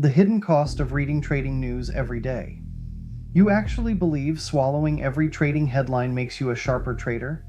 The hidden cost of reading trading news every day. You actually believe swallowing every trading headline makes you a sharper trader?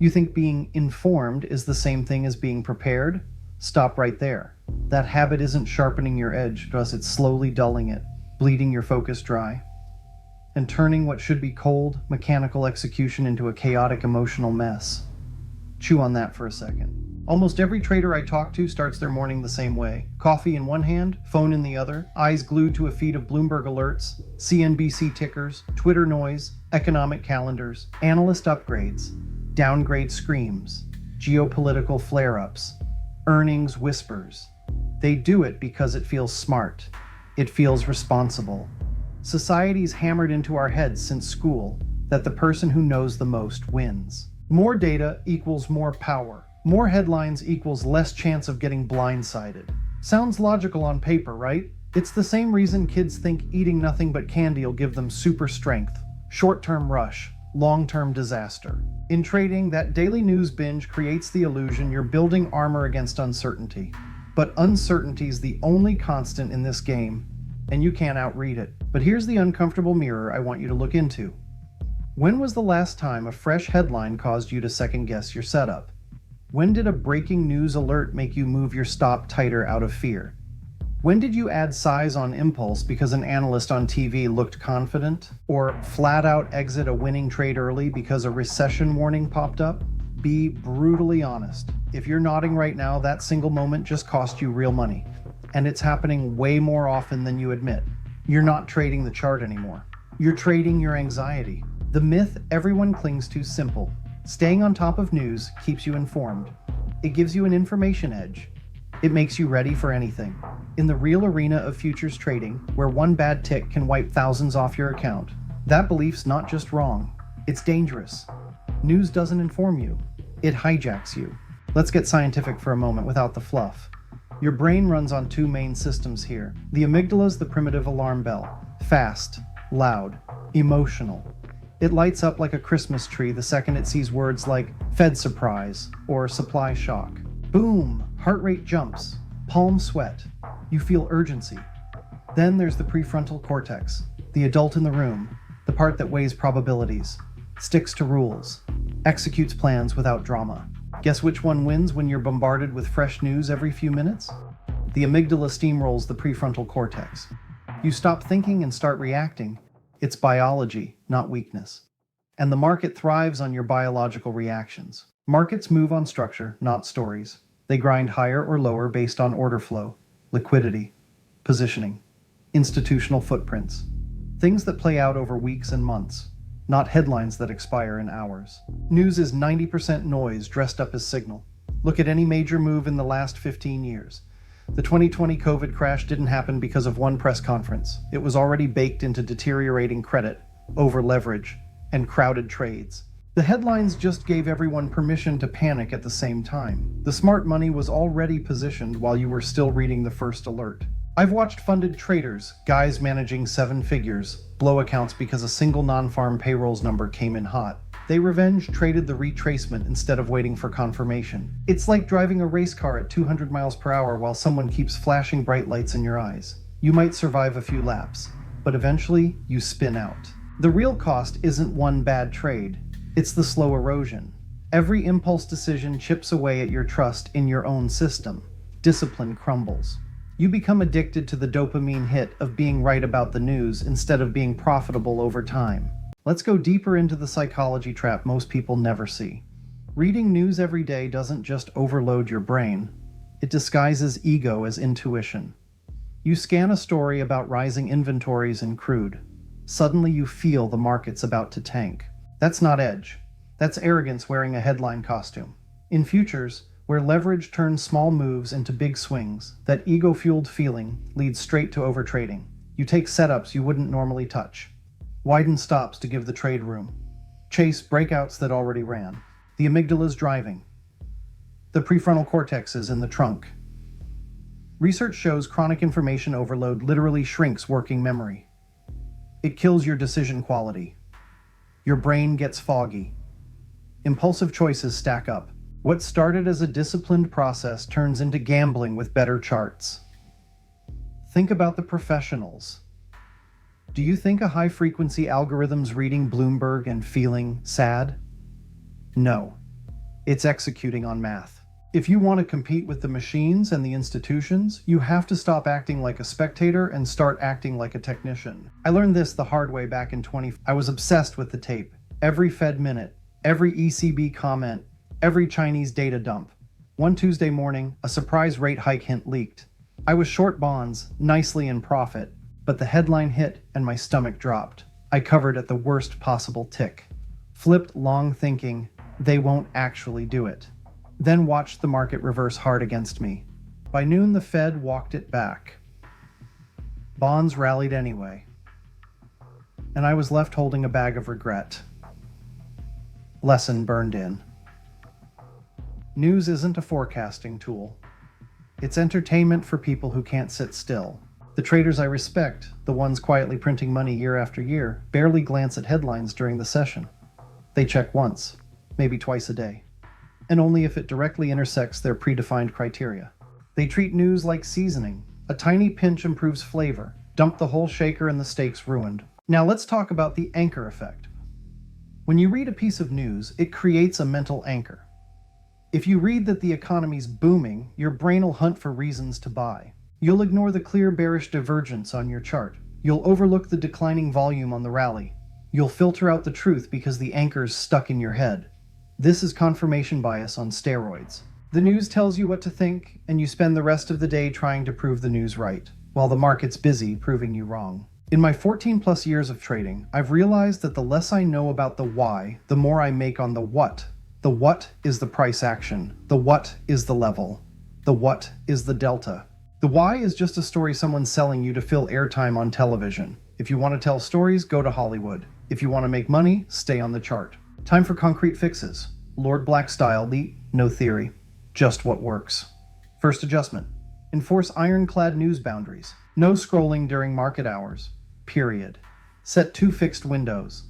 You think being informed is the same thing as being prepared? Stop right there. That habit isn't sharpening your edge, thus it's slowly dulling it, bleeding your focus dry, and turning what should be cold, mechanical execution into a chaotic emotional mess. Chew on that for a second. Almost every trader I talk to starts their morning the same way. Coffee in one hand, phone in the other, eyes glued to a feed of Bloomberg alerts, CNBC tickers, Twitter noise, economic calendars, analyst upgrades, downgrade screams, geopolitical flare-ups, earnings whispers. They do it because it feels smart. It feels responsible. Society's hammered into our heads since school that the person who knows the most wins. More data equals more power. More headlines equals less chance of getting blindsided. Sounds logical on paper, right? It's the same reason kids think eating nothing but candy will give them super strength. Short-term rush, long-term disaster. In trading, that daily news binge creates the illusion you're building armor against uncertainty. But uncertainty's the only constant in this game, and you can't outread it. But here's the uncomfortable mirror I want you to look into. When was the last time a fresh headline caused you to second-guess your setup? When did a breaking news alert make you move your stop tighter out of fear? When did you add size on impulse because an analyst on TV looked confident? Or flat out exit a winning trade early because a recession warning popped up? Be brutally honest. If you're nodding right now, that single moment just cost you real money. And it's happening way more often than you admit. You're not trading the chart anymore. You're trading your anxiety. The myth everyone clings to is simple. Staying on top of news keeps you informed. It gives you an information edge. It makes you ready for anything. In the real arena of futures trading, where one bad tick can wipe thousands off your account, that belief's not just wrong, it's dangerous. News doesn't inform you, it hijacks you. Let's get scientific for a moment without the fluff. Your brain runs on two main systems here. The amygdala's the primitive alarm bell. Fast, loud, emotional. It lights up like a Christmas tree the second it sees words like Fed surprise or supply shock. Boom! Heart rate jumps. Palms sweat. You feel urgency. Then there's the prefrontal cortex, the adult in the room, the part that weighs probabilities, sticks to rules, executes plans without drama. Guess which one wins when you're bombarded with fresh news every few minutes? The amygdala steamrolls the prefrontal cortex. You stop thinking and start reacting. It's biology, not weakness. And the market thrives on your biological reactions. Markets move on structure, not stories. They grind higher or lower based on order flow, liquidity, positioning, institutional footprints. Things that play out over weeks and months, not headlines that expire in hours. News is 90% noise dressed up as signal. Look at any major move in the last 15 years. The 2020 COVID crash didn't happen because of one press conference. It was already baked into deteriorating credit, over-leverage, and crowded trades. The headlines just gave everyone permission to panic at the same time. The smart money was already positioned while you were still reading the first alert. I've watched funded traders, guys managing 7 figures, blow accounts because a single non-farm payrolls number came in hot. They revenge traded the retracement instead of waiting for confirmation. It's like driving a race car at 200 miles per hour while someone keeps flashing bright lights in your eyes. You might survive a few laps, but eventually you spin out. The real cost isn't one bad trade, it's the slow erosion. Every impulse decision chips away at your trust in your own system. Discipline crumbles. You become addicted to the dopamine hit of being right about the news instead of being profitable over time. Let's go deeper into the psychology trap most people never see. Reading news every day doesn't just overload your brain, it disguises ego as intuition. You scan a story about rising inventories in crude. Suddenly you feel the market's about to tank. That's not edge. That's arrogance wearing a headline costume. In futures, where leverage turns small moves into big swings, that ego-fueled feeling leads straight to overtrading. You take setups you wouldn't normally touch. Widen stops to give the trade room. Chase breakouts that already ran. The amygdala's driving. The prefrontal cortex is in the trunk. Research shows chronic information overload literally shrinks working memory. It kills your decision quality. Your brain gets foggy. Impulsive choices stack up. What started as a disciplined process turns into gambling with better charts. Think about the professionals. Do you think a high-frequency algorithm's reading Bloomberg and feeling sad? No. It's executing on math. If you want to compete with the machines and the institutions, you have to stop acting like a spectator and start acting like a technician. I learned this the hard way back in 20. I was obsessed with the tape. Every Fed minute, every ECB comment, every Chinese data dump. One Tuesday morning, a surprise rate hike hint leaked. I was short bonds, nicely in profit, but the headline hit and my stomach dropped. I covered at the worst possible tick. Flipped long thinking, they won't actually do it. Then watched the market reverse hard against me. By noon, the Fed walked it back. Bonds rallied anyway. And I was left holding a bag of regret. Lesson burned in. News isn't a forecasting tool. It's entertainment for people who can't sit still. The traders I respect, the ones quietly printing money year after year, barely glance at headlines during the session. They check once, maybe twice a day, and only if it directly intersects their predefined criteria. They treat news like seasoning. A tiny pinch improves flavor. Dump the whole shaker and the steak's ruined. Now let's talk about the anchor effect. When you read a piece of news, it creates a mental anchor. If you read that the economy's booming, your brain will hunt for reasons to buy. You'll ignore the clear bearish divergence on your chart. You'll overlook the declining volume on the rally. You'll filter out the truth because the anchor's stuck in your head. This is confirmation bias on steroids. The news tells you what to think, and you spend the rest of the day trying to prove the news right, while the market's busy proving you wrong. In my 14+ years of trading, I've realized that the less I know about the why, the more I make on the what. The what is the price action. The what is the level. The what is the delta. The why is just a story someone's selling you to fill airtime on television. If you want to tell stories, go to Hollywood. If you want to make money, stay on the chart. Time for concrete fixes. Lord Black style, no theory. Just what works. First adjustment. Enforce ironclad news boundaries. No scrolling during market hours. Period. Set 2 fixed windows.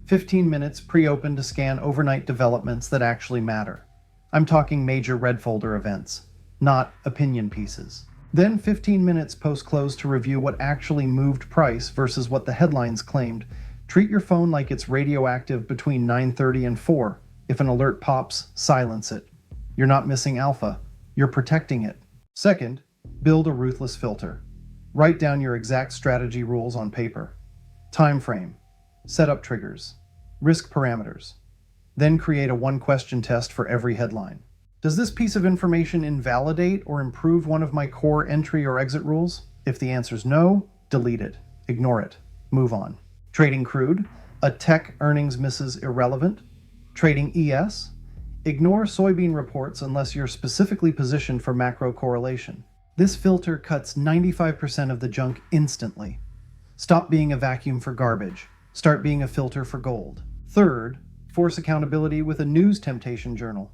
15 minutes pre-open to scan overnight developments that actually matter. I'm talking major red folder events, not opinion pieces. Then 15 minutes post-close to review what actually moved price versus what the headlines claimed. Treat your phone like it's radioactive between 9:30 and 4. If an alert pops, silence it. You're not missing alpha. You're protecting it. Second, build a ruthless filter. Write down your exact strategy rules on paper. Time frame. Setup triggers. Risk parameters. Then create a one-question test for every headline. Does this piece of information invalidate or improve one of my core entry or exit rules? If the answer's no, delete it. Ignore it. Move on. Trading crude. A tech earnings misses irrelevant. Trading ES. Ignore soybean reports unless you're specifically positioned for macro correlation. This filter cuts 95% of the junk instantly. Stop being a vacuum for garbage. Start being a filter for gold. Third, force accountability with a news temptation journal.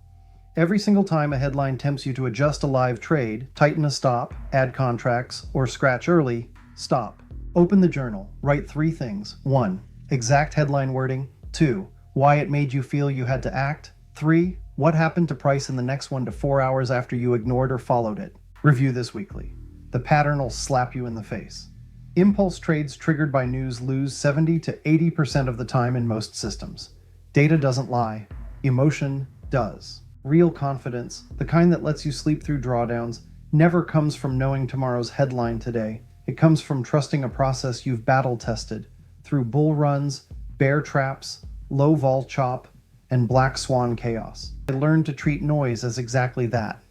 Every single time a headline tempts you to adjust a live trade, tighten a stop, add contracts, or scratch early, stop. Open the journal. Write 3 things. 1. Exact headline wording. 2. Why it made you feel you had to act. 3. What happened to price in the next 1 to 4 hours after you ignored or followed it. Review this weekly. The pattern will slap you in the face. Impulse trades triggered by news lose 70 to 80% of the time in most systems. Data doesn't lie. Emotion does. Real confidence, the kind that lets you sleep through drawdowns, never comes from knowing tomorrow's headline today. It comes from trusting a process you've battle-tested through bull runs, bear traps, low vol chop, and black swan chaos. I learned to treat noise as exactly that.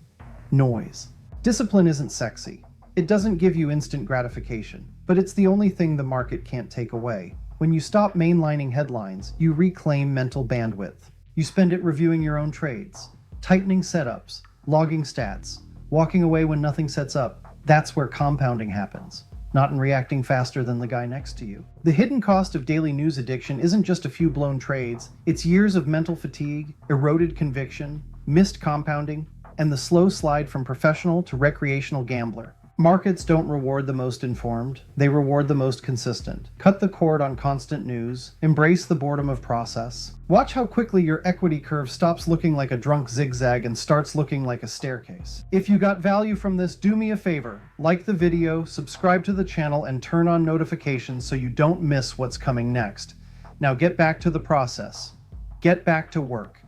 Noise. Discipline isn't sexy. It doesn't give you instant gratification, but it's the only thing the market can't take away. When you stop mainlining headlines, you reclaim mental bandwidth. You spend it reviewing your own trades, tightening setups, logging stats, walking away when nothing sets up. That's where compounding happens, not in reacting faster than the guy next to you. The hidden cost of daily news addiction isn't just a few blown trades, it's years of mental fatigue, eroded conviction, missed compounding, and the slow slide from professional to recreational gambler. Markets don't reward the most informed, they reward the most consistent. Cut the cord on constant news, embrace the boredom of process. Watch how quickly your equity curve stops looking like a drunk zigzag and starts looking like a staircase. If you got value from this, do me a favor. Like the video, subscribe to the channel, and turn on notifications so you don't miss what's coming next. Now get back to the process. Get back to work.